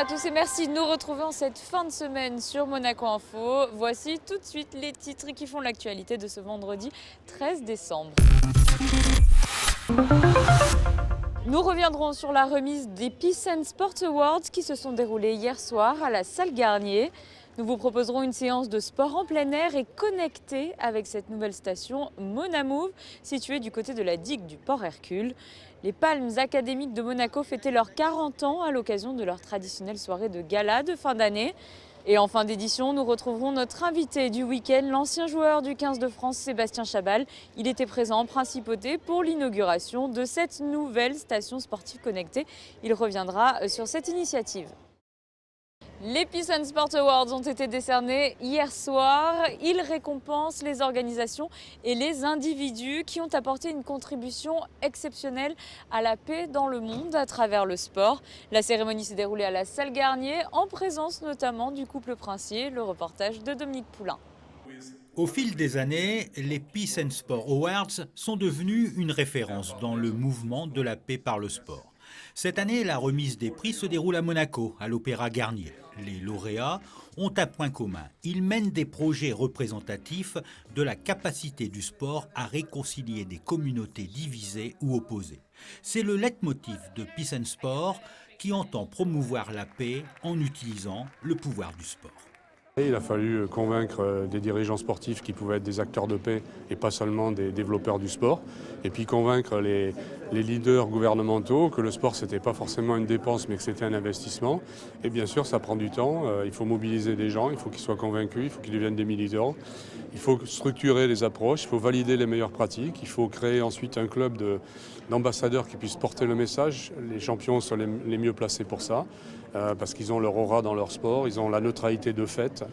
à tous et merci de nous retrouver en cette fin de semaine sur Monaco Info. Voici tout de suite les titres qui font l'actualité de ce vendredi 13 décembre. Nous reviendrons sur la remise des Peace and Sport Awards qui se sont déroulés hier soir à la salle Garnier. Nous vous proposerons une séance de sport en plein air et connectée avec cette nouvelle station Monamove située du côté de la digue du Port Hercule. Les Palmes académiques de Monaco fêtaient leurs 40 ans à l'occasion de leur traditionnelle soirée de gala de fin d'année. Et en fin d'édition, nous retrouverons notre invité du week-end, l'ancien joueur du 15 de France, Sébastien Chabal. Il était présent en principauté pour l'inauguration de cette nouvelle station sportive connectée. Il reviendra sur cette initiative. Les Peace and Sport Awards ont été décernés hier soir. Ils récompensent les organisations et les individus qui ont apporté une contribution exceptionnelle à la paix dans le monde à travers le sport. La cérémonie s'est déroulée à la salle Garnier en présence notamment du couple princier. Le reportage de Dominique Poulain. Au fil des années, les Peace and Sport Awards sont devenus une référence dans le mouvement de la paix par le sport. Cette année, la remise des prix se déroule à Monaco, à l'Opéra Garnier. Les lauréats ont un point commun. Ils mènent des projets représentatifs de la capacité du sport à réconcilier des communautés divisées ou opposées. C'est le leitmotiv de Peace and Sport qui entend promouvoir la paix en utilisant le pouvoir du sport. Il a fallu convaincre des dirigeants sportifs qui pouvaient être des acteurs de paix et pas seulement des développeurs du sport. Et puis convaincre les leaders gouvernementaux que le sport, ce n'était pas forcément une dépense, mais que c'était un investissement. Et bien sûr, ça prend du temps. Il faut mobiliser des gens, il faut qu'ils soient convaincus, il faut qu'ils deviennent des militants. Il faut structurer les approches, il faut valider les meilleures pratiques. Il faut créer ensuite un club d'ambassadeurs qui puissent porter le message. Les champions sont les mieux placés pour ça. Parce qu'ils ont leur aura dans leur sport, ils ont la neutralité de fait.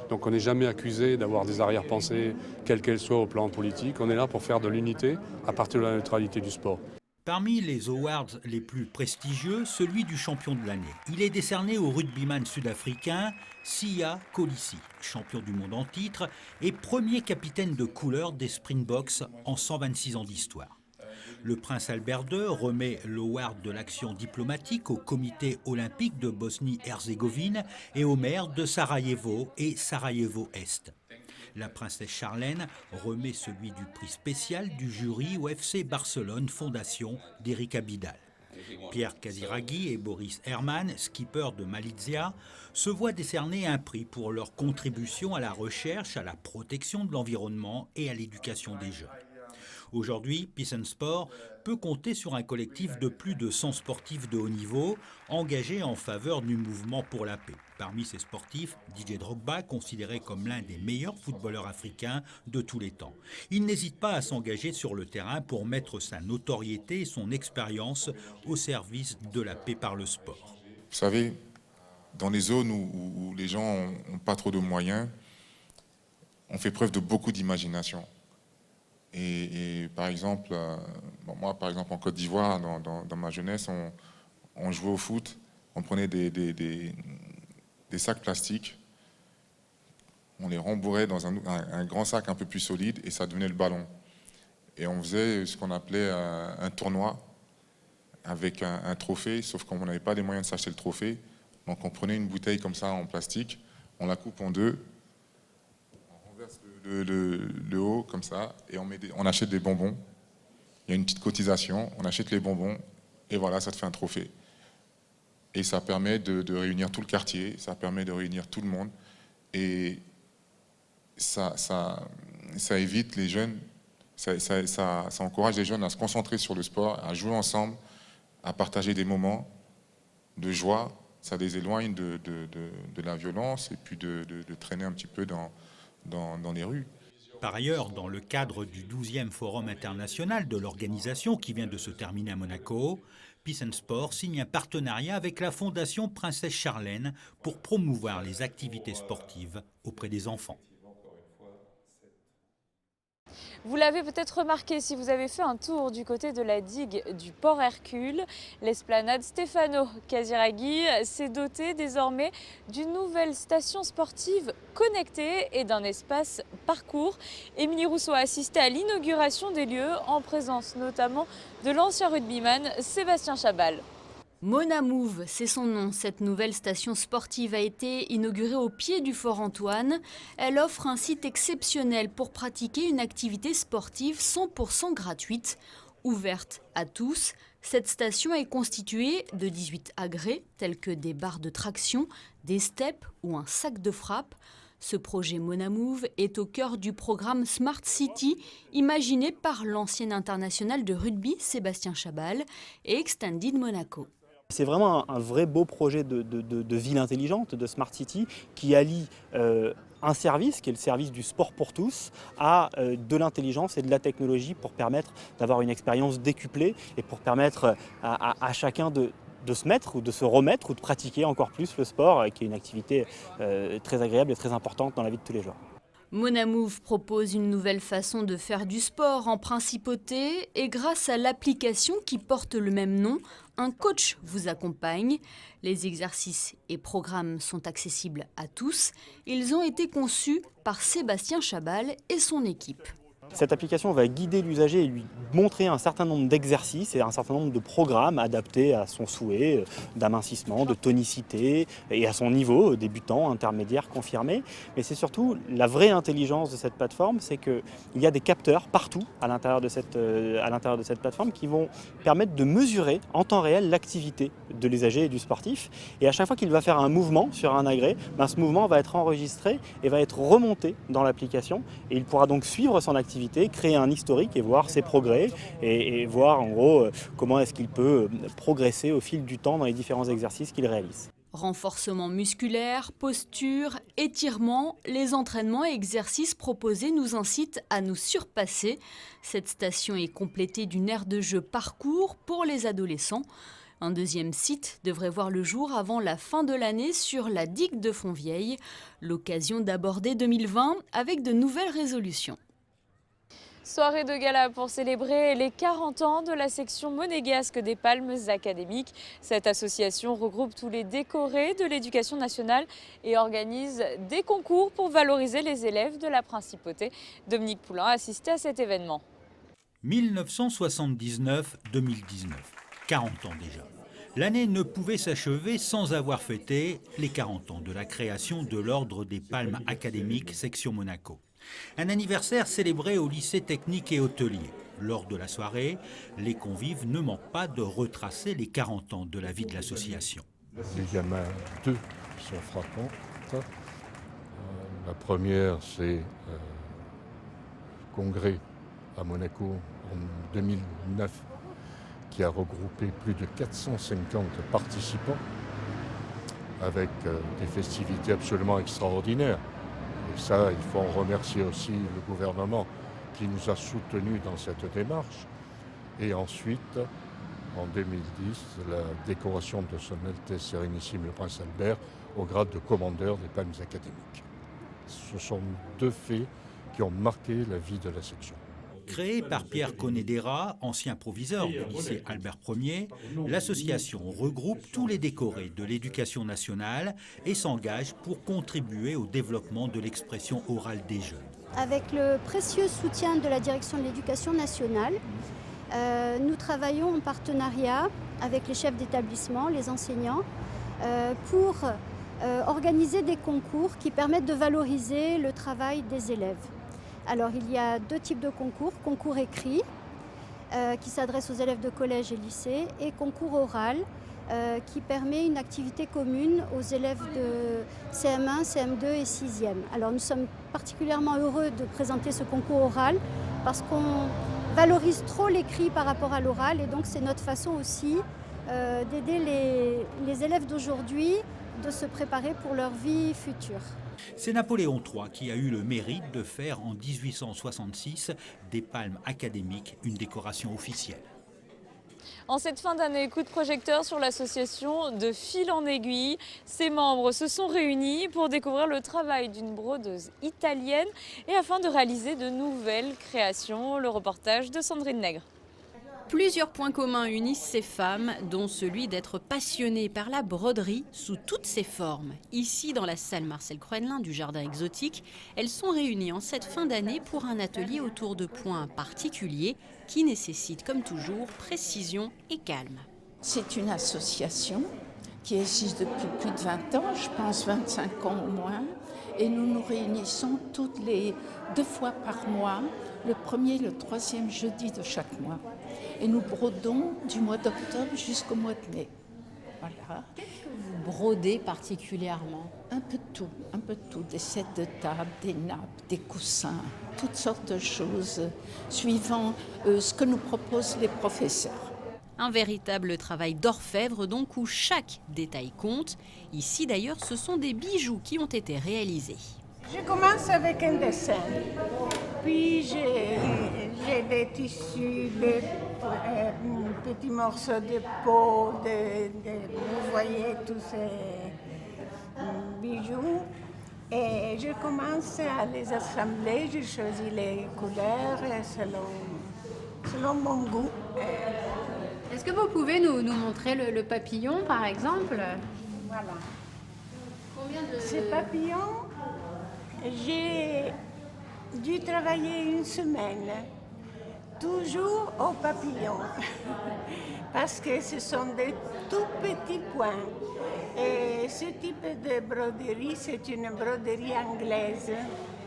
Donc on n'est jamais accusé d'avoir des arrière-pensées, quelles qu'elles soient au plan politique. On est là pour faire de l'unité à partir de la neutralité du sport. Parmi les awards les plus prestigieux, celui du champion de l'année. Il est décerné au rugbyman sud-africain Siya Kolisi, champion du monde en titre et premier capitaine de couleur des Springboks en 126 ans d'histoire. Le prince Albert II remet l'award de l'action diplomatique au comité olympique de Bosnie-Herzégovine et au maire de Sarajevo et Sarajevo-Est. La princesse Charlène remet celui du prix spécial du jury au FC Barcelone Fondation d'Eric Abidal. Pierre Casiraghi et Boris Herman, skipper de Malizia, se voient décerner un prix pour leur contribution à la recherche, à la protection de l'environnement et à l'éducation des jeunes. Aujourd'hui, Peace and Sport peut compter sur un collectif de plus de 100 sportifs de haut niveau engagés en faveur du mouvement pour la paix. Parmi ces sportifs, Didier Drogba, considéré comme l'un des meilleurs footballeurs africains de tous les temps. Il n'hésite pas à s'engager sur le terrain pour mettre sa notoriété et son expérience au service de la paix par le sport. Vous savez, dans les zones où les gens n'ont pas trop de moyens, on fait preuve de beaucoup d'imagination. Et par exemple, moi par exemple en Côte d'Ivoire, dans ma jeunesse, on jouait au foot, on prenait des sacs plastiques, on les rembourrait dans un grand sac un peu plus solide et ça devenait le ballon. Et on faisait ce qu'on appelait un tournoi avec un trophée, sauf qu'on n'avait pas les moyens de s'acheter le trophée. Donc on prenait une bouteille comme ça en plastique, on la coupe en deux, le haut comme ça et on achète des bonbons. Il y a une petite cotisation, on achète les bonbons et voilà, ça te fait un trophée. Et ça permet de réunir tout le quartier, ça permet de réunir tout le monde et ça évite les jeunes, ça encourage les jeunes à se concentrer sur le sport, à jouer ensemble, à partager des moments de joie. Ça les éloigne de la violence et puis de traîner un petit peu dans les rues. Par ailleurs, dans le cadre du 12e Forum international de l'organisation qui vient de se terminer à Monaco, Peace and Sport signe un partenariat avec la Fondation Princesse Charlène pour promouvoir les activités sportives auprès des enfants. Vous l'avez peut-être remarqué si vous avez fait un tour du côté de la digue du Port Hercule, l'esplanade Stefano Casiraghi s'est dotée désormais d'une nouvelle station sportive connectée et d'un espace parcours. Émilie Rousseau a assisté à l'inauguration des lieux en présence notamment de l'ancien rugbyman Sébastien Chabal. Monamove, c'est son nom. Cette nouvelle station sportive a été inaugurée au pied du Fort Antoine. Elle offre un site exceptionnel pour pratiquer une activité sportive 100% gratuite, ouverte à tous. Cette station est constituée de 18 agrès, tels que des barres de traction, des steps ou un sac de frappe. Ce projet Monamove est au cœur du programme Smart City, imaginé par l'ancien international de rugby Sébastien Chabal et Extended Monaco. C'est vraiment un vrai beau projet de ville intelligente, de Smart City, qui allie un service, qui est le service du sport pour tous, à de l'intelligence et de la technologie pour permettre d'avoir une expérience décuplée et pour permettre à chacun de se mettre ou de se remettre ou de pratiquer encore plus le sport, qui est une activité très agréable et très importante dans la vie de tous les jours. Monamove propose une nouvelle façon de faire du sport en principauté et grâce à l'application qui porte le même nom, un coach vous accompagne. Les exercices et programmes sont accessibles à tous. Ils ont été conçus par Sébastien Chabal et son équipe. Cette application va guider l'usager et lui montrer un certain nombre d'exercices et un certain nombre de programmes adaptés à son souhait d'amincissement, de tonicité et à son niveau, débutant, intermédiaire, confirmé. Mais c'est surtout la vraie intelligence de cette plateforme, c'est qu'il y a des capteurs partout à l'intérieur de cette plateforme qui vont permettre de mesurer en temps réel l'activité de l'usager et du sportif. Et à chaque fois qu'il va faire un mouvement sur un agrès, ce mouvement va être enregistré et va être remonté dans l'application et il pourra donc suivre son activité, créer un historique et voir ses progrès et voir en gros comment est-ce qu'il peut progresser au fil du temps dans les différents exercices qu'il réalise. Renforcement musculaire, posture, étirement, les entraînements et exercices proposés nous incitent à nous surpasser. Cette station est complétée d'une aire de jeu parcours pour les adolescents. Un deuxième site devrait voir le jour avant la fin de l'année sur la digue de Fontvieille. L'occasion d'aborder 2020 avec de nouvelles résolutions. Soirée de gala pour célébrer les 40 ans de la section monégasque des Palmes académiques. Cette association regroupe tous les décorés de l'éducation nationale et organise des concours pour valoriser les élèves de la principauté. Dominique Poulain assistait à cet événement. 1979-2019, 40 ans déjà. L'année ne pouvait s'achever sans avoir fêté les 40 ans de la création de l'Ordre des Palmes académiques section Monaco. Un anniversaire célébré au lycée technique et hôtelier. Lors de la soirée, les convives ne manquent pas de retracer les 40 ans de la vie de l'association. Il y en a deux qui sont frappantes. La première, c'est le congrès à Monaco en 2009 qui a regroupé plus de 450 participants avec des festivités absolument extraordinaires. Et ça, il faut en remercier aussi le gouvernement qui nous a soutenus dans cette démarche. Et ensuite, en 2010, la décoration de Son Altesse Sérénissime le Prince Albert au grade de commandeur des Palmes académiques. Ce sont deux faits qui ont marqué la vie de la section. Créée par Pierre Conedera, ancien proviseur du lycée Albert Ier, l'association regroupe tous les décorés de l'éducation nationale et s'engage pour contribuer au développement de l'expression orale des jeunes. Avec le précieux soutien de la direction de l'éducation nationale, nous travaillons en partenariat avec les chefs d'établissement, les enseignants, pour organiser des concours qui permettent de valoriser le travail des élèves. Alors il y a deux types de concours, concours écrit qui s'adresse aux élèves de collège et lycée et concours oral qui permet une activité commune aux élèves de CM1, CM2 et 6e. Alors nous sommes particulièrement heureux de présenter ce concours oral parce qu'on valorise trop l'écrit par rapport à l'oral et donc c'est notre façon aussi d'aider les élèves d'aujourd'hui de se préparer pour leur vie future. C'est Napoléon III qui a eu le mérite de faire en 1866 des Palmes académiques une décoration officielle. En cette fin d'année, coup de projecteur sur l'association de Fil en Aiguille. Ses membres se sont réunis pour découvrir le travail d'une brodeuse italienne et afin de réaliser de nouvelles créations. Le reportage de Sandrine Nègre. Plusieurs points communs unissent ces femmes, dont celui d'être passionnées par la broderie sous toutes ses formes. Ici, dans la salle Marcel Croenelin du Jardin Exotique, elles sont réunies en cette fin d'année pour un atelier autour de points particuliers qui nécessitent, comme toujours, précision et calme. C'est une association qui existe depuis plus de 20 ans, je pense 25 ans au moins, et nous nous réunissons toutes les 2 fois par mois, le premier et le 3e jeudi de chaque mois. Et nous brodons du mois d'octobre jusqu'au mois de mai. Voilà. Qu'est-ce que vous brodez particulièrement? Un peu de tout, des sets de table, des nappes, des coussins, toutes sortes de choses, suivant ce que nous proposent les professeurs. Un véritable travail d'orfèvre donc où chaque détail compte. Ici d'ailleurs, ce sont des bijoux qui ont été réalisés. Je commence avec un dessin, puis j'ai des tissus, des petits morceaux de peau, vous voyez tous ces bijoux. Et je commence à les assembler, je choisis les couleurs selon mon goût. Est-ce que vous pouvez nous montrer le papillon, par exemple? Voilà. Combien de... Ce papillon, j'ai dû travailler une semaine, toujours au papillon, parce que ce sont des tout petits points. Et ce type de broderie, c'est une broderie anglaise.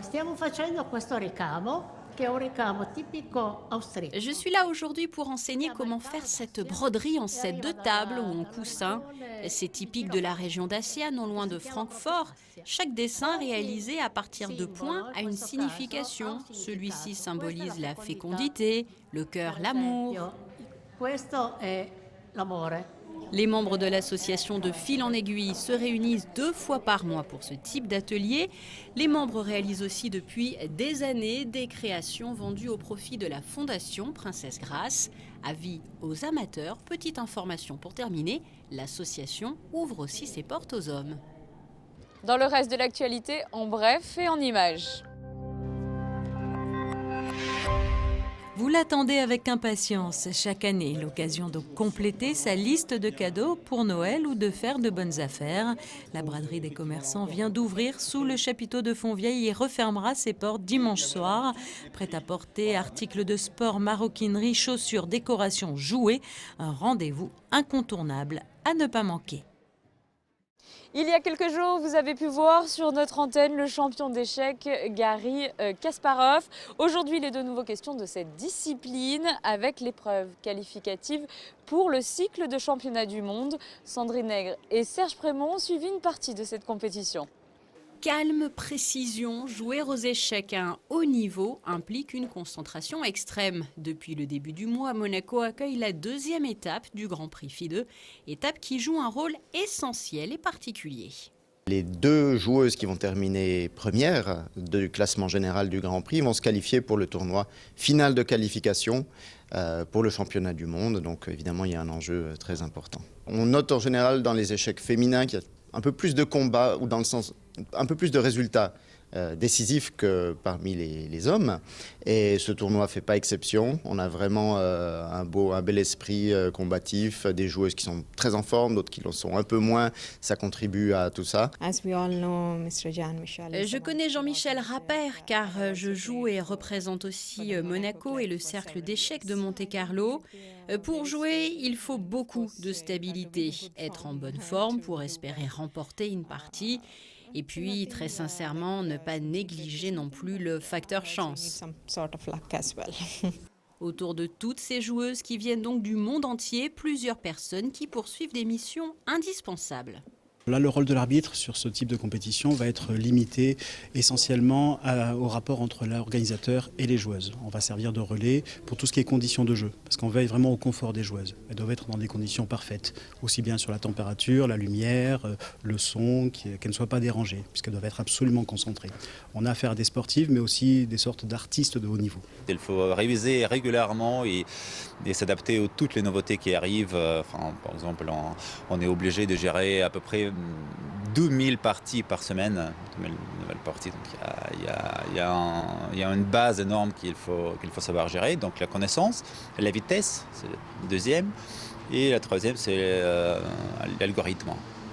Stiamo facendo questo ricamo. Je suis là aujourd'hui pour enseigner comment faire cette broderie en set de table ou en coussin. C'est typique de la région d'Assia, non loin de Francfort. Chaque dessin réalisé à partir de points a une signification. Celui-ci symbolise la fécondité, le cœur, l'amour. Les membres de l'association de Fil en Aiguille se réunissent 2 fois par mois pour ce type d'atelier. Les membres réalisent aussi depuis des années des créations vendues au profit de la Fondation Princesse Grace. Avis aux amateurs, petite information pour terminer, l'association ouvre aussi ses portes aux hommes. Dans le reste de l'actualité, en bref et en images. Vous l'attendez avec impatience chaque année, l'occasion de compléter sa liste de cadeaux pour Noël ou de faire de bonnes affaires. La braderie des commerçants vient d'ouvrir sous le chapiteau de Fontvieille et refermera ses portes dimanche soir. Prêt-à-porter, articles de sport, maroquinerie, chaussures, décorations, jouets, un rendez-vous incontournable à ne pas manquer. Il y a quelques jours, vous avez pu voir sur notre antenne le champion d'échecs Garry Kasparov. Aujourd'hui, il est de nouveau question de cette discipline avec l'épreuve qualificative pour le cycle de championnat du monde. Sandrine Nègre et Serge Prémont ont suivi une partie de cette compétition. Calme, précision, jouer aux échecs à un haut niveau implique une concentration extrême. Depuis le début du mois, Monaco accueille la 2e étape du Grand Prix FIDE, étape qui joue un rôle essentiel et particulier. Les 2 joueuses qui vont terminer première du classement général du Grand Prix vont se qualifier pour le tournoi final de qualification pour le championnat du monde. Donc évidemment, il y a un enjeu très important. On note en général dans les échecs féminins qu'il y a un peu plus de combats ou dans le sens un peu plus de résultats décisifs que parmi les hommes. Et ce tournoi ne fait pas exception. On a vraiment un bel esprit combatif, des joueuses qui sont très en forme, d'autres qui le sont un peu moins. Ça contribue à tout ça. Je connais Jean-Michel Rapert car je joue et représente aussi Monaco et le cercle d'échecs de Monte-Carlo. Pour jouer, il faut beaucoup de stabilité, être en bonne forme pour espérer remporter une partie. Et puis, très sincèrement, ne pas négliger non plus le facteur chance. Autour de toutes ces joueuses qui viennent donc du monde entier, plusieurs personnes qui poursuivent des missions indispensables. Là, le rôle de l'arbitre sur ce type de compétition va être limité essentiellement au rapport entre l'organisateur et les joueuses. On va servir de relais pour tout ce qui est conditions de jeu, parce qu'on veille vraiment au confort des joueuses. Elles doivent être dans des conditions parfaites, aussi bien sur la température, la lumière, le son, qu'elles ne soient pas dérangées, puisqu'elles doivent être absolument concentrées. On a affaire à des sportives, mais aussi des sortes d'artistes de haut niveau. Il faut réviser régulièrement et s'adapter à toutes les nouveautés qui arrivent. Par exemple, on est obligé de gérer à peu près 2000 parties par semaine, 2000 nouvelles parties. Donc il y a une base énorme qu'il faut savoir gérer. Donc la connaissance, la vitesse, c'est le 2e. Et la 3e, c'est l'algorithme.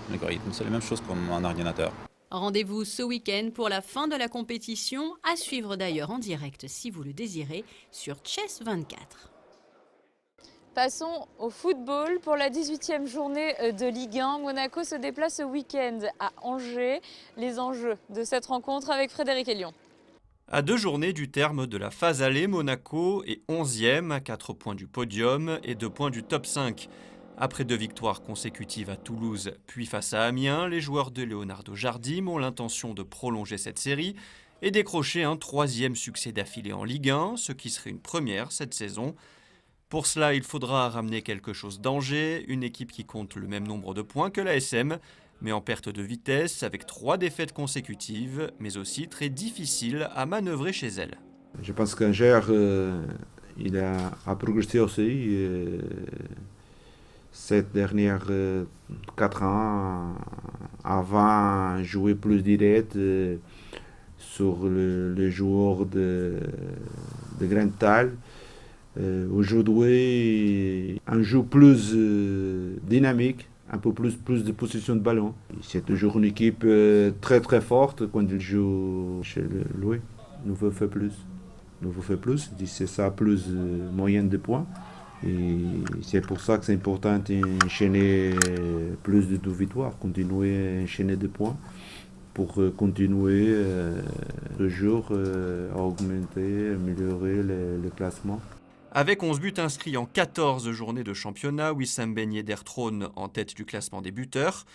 L'algorithme, c'est la même chose qu'un ordinateur. Rendez-vous ce week-end pour la fin de la compétition, à suivre d'ailleurs en direct si vous le désirez sur Chess 24. Passons au football. Pour la 18e journée de Ligue 1, Monaco se déplace ce week-end à Angers. Les enjeux de cette rencontre avec Frédéric Elion. À 2 journées du terme de la phase aller, Monaco est 11e à 4 points du podium et 2 points du top 5. Après 2 victoires consécutives à Toulouse puis face à Amiens, les joueurs de Leonardo Jardim ont l'intention de prolonger cette série et décrocher un 3e succès d'affilée en Ligue 1, ce qui serait une première cette saison. Pour cela, il faudra ramener quelque chose d'Angers, une équipe qui compte le même nombre de points que l'ASM, mais en perte de vitesse avec 3 défaites consécutives, mais aussi très difficile à manœuvrer chez elle. Je pense qu'Angers, il a progressé aussi ces dernières 4 ans, avant jouer plus direct sur les joueurs de grande taille. Aujourd'hui, un jeu plus dynamique, un peu plus de possession de ballon. C'est toujours une équipe très très forte quand il joue chez Louis. Nous veut faire plus. C'est ça, plus moyenne de points. Et c'est pour ça que c'est important d'enchaîner plus de victoires, continuer à enchaîner des points pour continuer toujours à augmenter, améliorer le classement. Avec 11 buts inscrits en 14 journées de championnat, Wissam Ben Yedder trône en tête du classement des buteurs.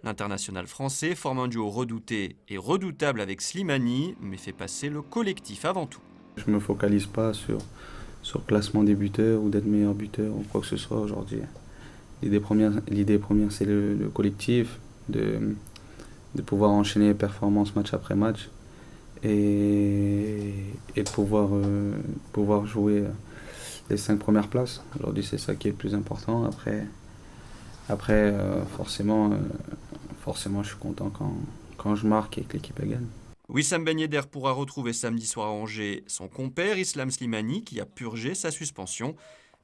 L'international français forme un duo redouté et redoutable avec Slimani, mais fait passer le collectif avant tout. Je ne me focalise pas sur le classement des buteurs ou d'être meilleur buteur ou quoi que ce soit aujourd'hui. L'idée première c'est le collectif, de pouvoir enchaîner les performances match après match et de pouvoir jouer les 5 premières places. Aujourd'hui, c'est ça qui est le plus important. Après forcément, je suis content quand je marque et que l'équipe gagne. Wissam Ben Yedder pourra retrouver samedi soir à Angers son compère Islam Slimani qui a purgé sa suspension.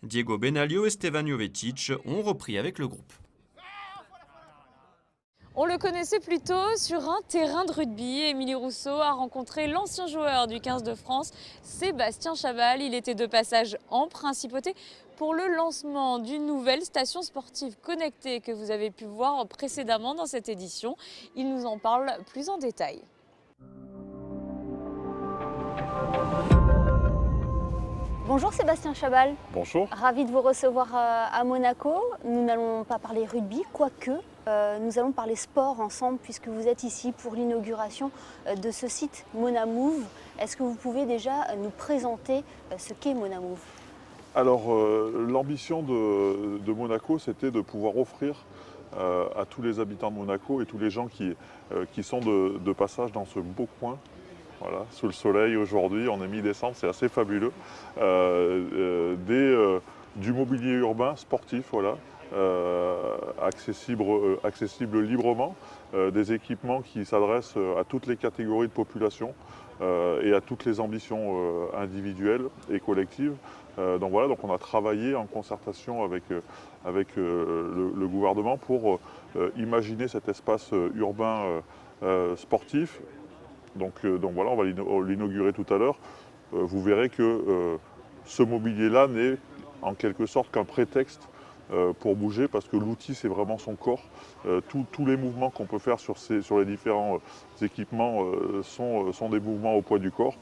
Diego Benaglio et Stevan Jovetic ont repris avec le groupe. On le connaissait plutôt sur un terrain de rugby. Émilie Rousseau a rencontré l'ancien joueur du 15 de France, Sébastien Chabal. Il était de passage en Principauté pour le lancement d'une nouvelle station sportive connectée que vous avez pu voir précédemment dans cette édition. Il nous en parle plus en détail. Bonjour Sébastien Chabal. Bonjour. Ravi de vous recevoir à Monaco. Nous n'allons pas parler rugby, quoique nous allons parler sport ensemble puisque vous êtes ici pour l'inauguration de ce site Monamove. Est-ce que vous pouvez déjà nous présenter ce qu'est Monamove ? Alors l'ambition de Monaco, c'était de pouvoir offrir à tous les habitants de Monaco et tous les gens qui sont de passage dans ce beau coin. Voilà, sous le soleil aujourd'hui, on est mi-décembre, c'est assez fabuleux. Du mobilier urbain sportif, voilà, accessible librement, des équipements qui s'adressent à toutes les catégories de population et à toutes les ambitions individuelles et collectives. Donc on a travaillé en concertation avec le gouvernement pour imaginer cet espace urbain sportif. Donc voilà, on va l'inaugurer tout à l'heure. Vous verrez que ce mobilier-là n'est en quelque sorte qu'un prétexte pour bouger parce que l'outil, c'est vraiment son corps. Tous les mouvements qu'on peut faire sur les différents équipements sont des mouvements au poids du corps.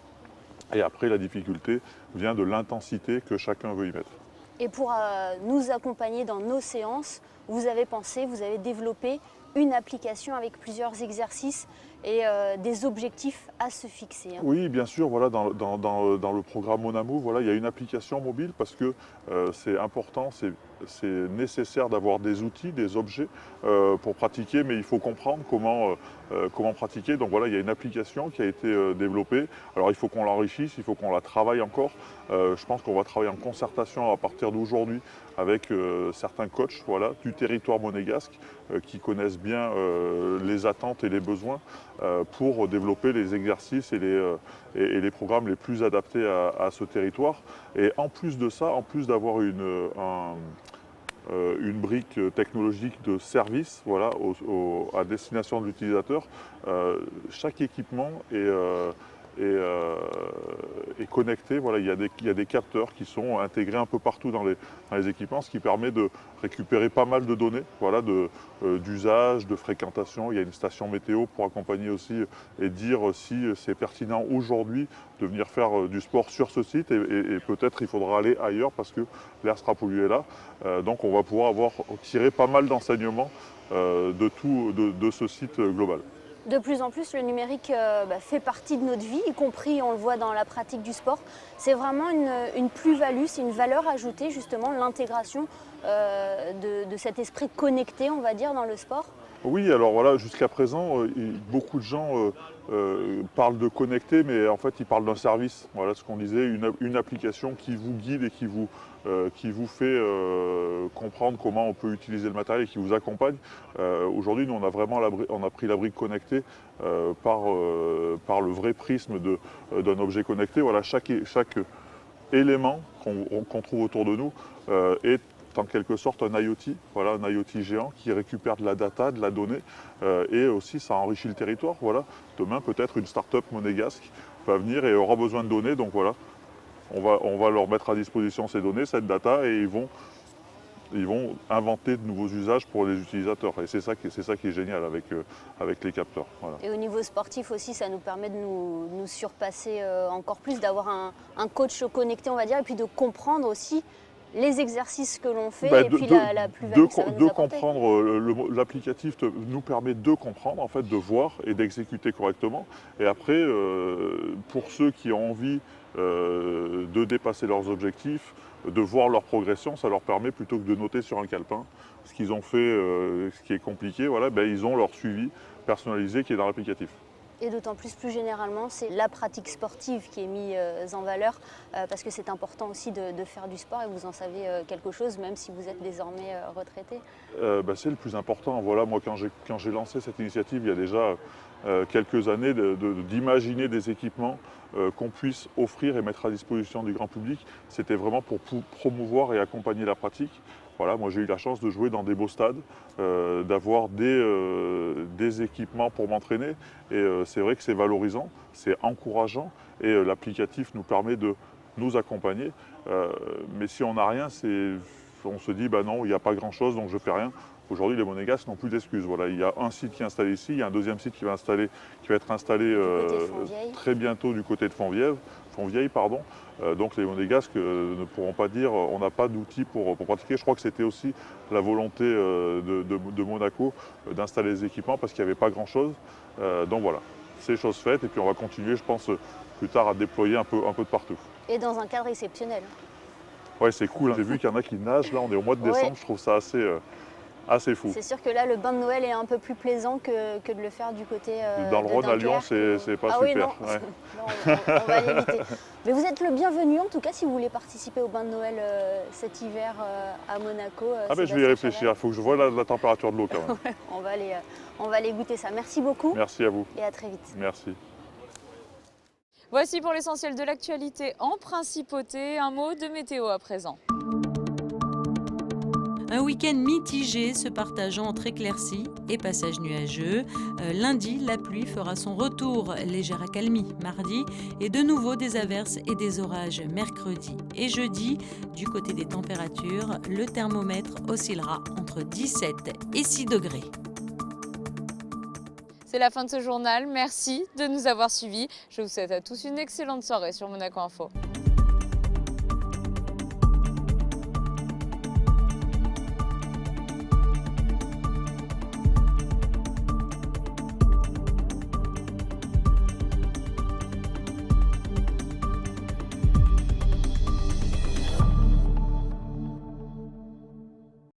Et après, la difficulté vient de l'intensité que chacun veut y mettre. Et pour nous accompagner dans nos séances, vous avez développé une application avec plusieurs exercices et des objectifs à se fixer. Oui, bien sûr, voilà, dans le programme Monamove, voilà, il y a une application mobile parce que c'est important, c'est nécessaire d'avoir des outils, des objets pour pratiquer, mais il faut comprendre comment pratiquer. Donc voilà, il y a une application qui a été développée. Alors il faut qu'on l'enrichisse, il faut qu'on la travaille encore. Je pense qu'on va travailler en concertation à partir d'aujourd'hui avec certains coachs, voilà, du territoire monégasque qui connaissent bien les attentes et les besoins pour développer les exercices et les programmes les plus adaptés à ce territoire. Et en plus de ça, en plus d'avoir une brique technologique de service, voilà, à destination de l'utilisateur, chaque équipement et connectés. Voilà, il y a des capteurs qui sont intégrés un peu partout dans les équipements, ce qui permet de récupérer pas mal de données, voilà, d'usage, de fréquentation. Il y a une station météo pour accompagner aussi et dire si c'est pertinent aujourd'hui de venir faire du sport sur ce site et peut-être il faudra aller ailleurs parce que l'air sera pollué là. Donc on va pouvoir tirer pas mal d'enseignements de ce site global. De plus en plus, le numérique fait partie de notre vie, y compris, on le voit dans la pratique du sport. C'est vraiment une plus-value, c'est une valeur ajoutée, justement, l'intégration de cet esprit connecté, on va dire, dans le sport. Oui, alors voilà, jusqu'à présent, beaucoup de gens parlent de connecter, mais en fait, ils parlent d'un service. Voilà ce qu'on disait, une application qui vous guide et qui vous fait comprendre comment on peut utiliser le matériel et qui vous accompagne. Aujourd'hui, nous, on a pris la brique connectée par le vrai prisme d'un objet connecté. Voilà, chaque élément qu'on trouve autour de nous est en quelque sorte un IoT, voilà, un IoT géant qui récupère de la data, de la donnée, et aussi ça enrichit le territoire. Voilà. Demain, peut-être une start-up monégasque va venir et aura besoin de données, donc voilà, on va leur mettre à disposition ces données, cette data, et ils vont inventer de nouveaux usages pour les utilisateurs. Et c'est ça qui est génial avec les capteurs. Voilà. Et au niveau sportif aussi, ça nous permet de nous surpasser encore plus, d'avoir un coach connecté, on va dire, et puis de comprendre aussi les exercices que l'on fait et puis la plus-value que ça va nous apporter. Comprendre, l'applicatif nous permet de comprendre, en fait, de voir et d'exécuter correctement. Et après, pour ceux qui ont envie de dépasser leurs objectifs, de voir leur progression, ça leur permet, plutôt que de noter sur un calepin ce qu'ils ont fait, ce qui est compliqué, voilà, ils ont leur suivi personnalisé qui est dans l'applicatif. Et d'autant plus généralement, c'est la pratique sportive qui est mise en valeur parce que c'est important aussi de faire du sport et vous en savez quelque chose, même si vous êtes désormais retraité. C'est le plus important. Voilà, moi, quand j'ai lancé cette initiative il y a déjà quelques années, d'imaginer des équipements qu'on puisse offrir et mettre à disposition du grand public, c'était vraiment pour promouvoir et accompagner la pratique. Voilà, moi j'ai eu la chance de jouer dans des beaux stades, d'avoir des équipements pour m'entraîner et c'est vrai que c'est valorisant, c'est encourageant et l'applicatif nous permet de nous accompagner. Mais si on n'a rien, on se dit non, il n'y a pas grand chose donc je ne fais rien. Aujourd'hui, les Monégasques n'ont plus d'excuses. Voilà, il y a un site qui est installé ici, il y a un deuxième site qui va être installé très bientôt du côté de Fontvieille. Donc les Monégasques ne pourront pas dire on n'a pas d'outils pour pratiquer. Je crois que c'était aussi la volonté de Monaco d'installer les équipements parce qu'il n'y avait pas grand-chose. Donc voilà, c'est chose faite et puis on va continuer, je pense, plus tard à déployer un peu de partout. Et dans un cadre exceptionnel. Ouais, c'est cool. J'ai vu qu'il y en a qui nagent. Là, on est au mois de décembre. Je trouve ça assez fou. C'est sûr que là, le bain de Noël est un peu plus plaisant que de le faire du côté dans le Rhône à Lyon, c'est pas super. Oui, non. Ouais. Non, on va l'éviter. Mais vous êtes le bienvenu, en tout cas, si vous voulez participer au bain de Noël cet hiver à Monaco. Je vais y réfléchir. Il faut que je voie la température de l'eau quand même. Ouais, on va aller goûter ça. Merci beaucoup. Merci à vous. Et à très vite. Merci. Voici pour l'essentiel de l'actualité en principauté. Un mot de météo à présent. Un week-end mitigé se partageant entre éclaircies et passages nuageux. Lundi, la pluie fera son retour, légère accalmie mardi et de nouveau des averses et des orages mercredi et jeudi. Du côté des températures, le thermomètre oscillera entre 17 et 6 degrés. C'est la fin de ce journal. Merci de nous avoir suivis. Je vous souhaite à tous une excellente soirée sur Monaco Info.